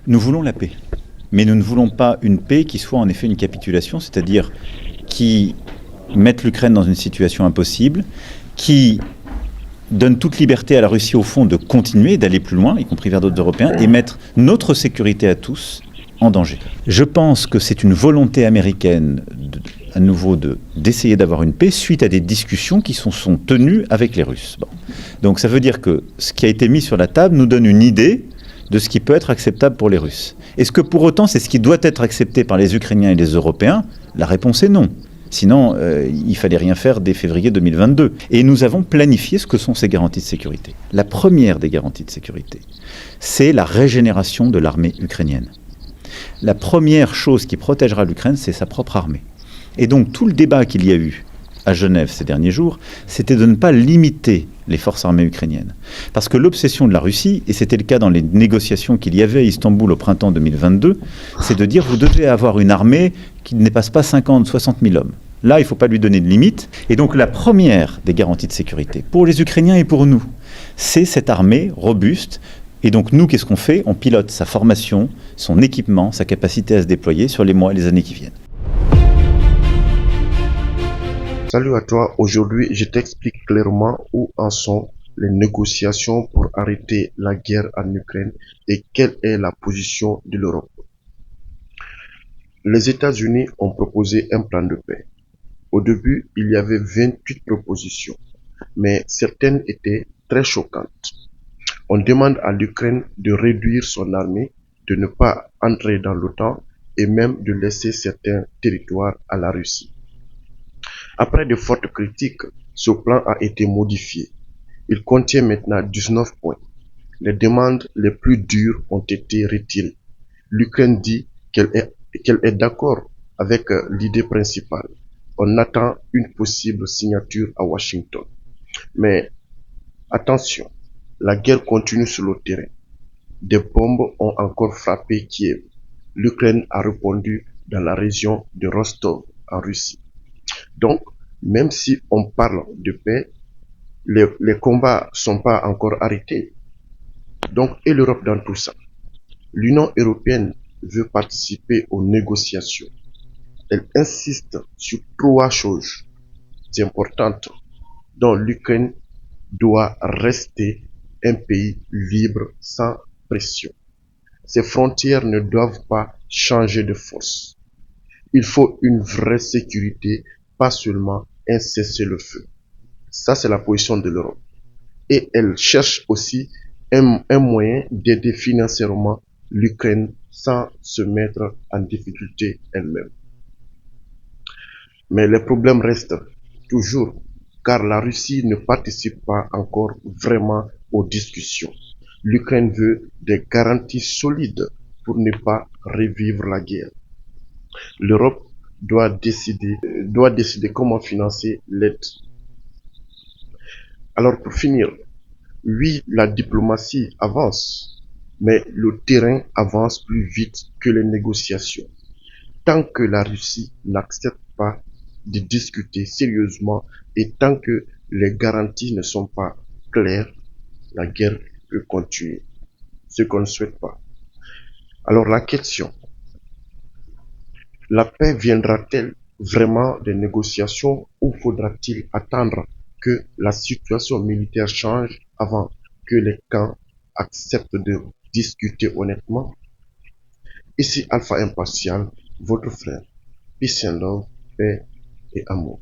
Nous voulons la paix. Mais nous ne voulons pas une paix qui soit en effet une capitulation, c'est-à-dire qui mette l'Ukraine dans une situation impossible, qui donne toute liberté à la Russie au fond de continuer, d'aller plus loin, y compris vers d'autres Européens, et mettre notre sécurité à tous en danger. Je pense que c'est une volonté américaine à nouveau d'essayer d'avoir une paix suite à des discussions qui sont tenues avec les Russes. Bon. Donc ça veut dire que ce qui a été mis sur la table nous donne une idée de ce qui peut être acceptable pour les Russes. Est-ce que pour autant c'est ce qui doit être accepté par les Ukrainiens et les Européens? La réponse est non. Sinon, il fallait rien faire dès février 2022. Et nous avons planifié ce que sont ces garanties de sécurité. La première des garanties de sécurité, c'est la régénération de l'armée ukrainienne. La première chose qui protégera l'Ukraine, c'est sa propre armée. Et donc tout le débat qu'il y a eu à Genève ces derniers jours, c'était de ne pas limiter les forces armées ukrainiennes. Parce que l'obsession de la Russie, et c'était le cas dans les négociations qu'il y avait à Istanbul au printemps 2022, c'est de dire vous devez avoir une armée qui ne dépasse pas 50, 60 000 hommes. Là, il ne faut pas lui donner de limite. Et donc la première des garanties de sécurité, pour les Ukrainiens et pour nous, c'est cette armée robuste. Et donc nous, qu'est-ce qu'on fait? On pilote sa formation, son équipement, sa capacité à se déployer sur les mois et les années qui viennent. Salut à toi, aujourd'hui je t'explique clairement où en sont les négociations pour arrêter la guerre en Ukraine et quelle est la position de l'Europe. Les États-Unis ont proposé un plan de paix. Au début, il y avait 28 propositions, mais certaines étaient très choquantes. On demande à l'Ukraine de réduire son armée, de ne pas entrer dans l'OTAN et même de laisser certains territoires à la Russie. Après de fortes critiques, ce plan a été modifié. Il contient maintenant 19 points. Les demandes les plus dures ont été retirées. L'Ukraine dit qu'elle est d'accord avec l'idée principale. On attend une possible signature à Washington. Mais attention, la guerre continue sur le terrain. Des bombes ont encore frappé Kiev. L'Ukraine a répondu dans la région de Rostov, en Russie. Donc, même si on parle de paix, les combats ne sont pas encore arrêtés. Donc, et l'Europe dans tout ça? L'Union européenne veut participer aux négociations. Elle insiste sur trois choses importantes dont l'Ukraine doit rester un pays libre sans pression. Ses frontières ne doivent pas changer de force. Il faut une vraie sécurité, pas seulement un cessez-le-feu. Ça, c'est la position de l'Europe. Et elle cherche aussi un moyen d'aider financièrement l'Ukraine sans se mettre en difficulté elle-même. Mais les problèmes restent toujours, car la Russie ne participe pas encore vraiment aux discussions. L'Ukraine veut des garanties solides pour ne pas revivre la guerre. L'Europe doit décider comment financer l'aide. Alors pour finir, oui, la diplomatie avance, mais le terrain avance plus vite que les négociations. Tant que la Russie n'accepte pas de discuter sérieusement et tant que les garanties ne sont pas claires, la guerre peut continuer, ce qu'on ne souhaite pas. Alors la question, la paix viendra-t-elle vraiment des négociations ou faudra-t-il attendre que la situation militaire change avant que les camps acceptent de discuter honnêtement? Ici Alpha Impartial, votre frère. Peace and love, paix et amour.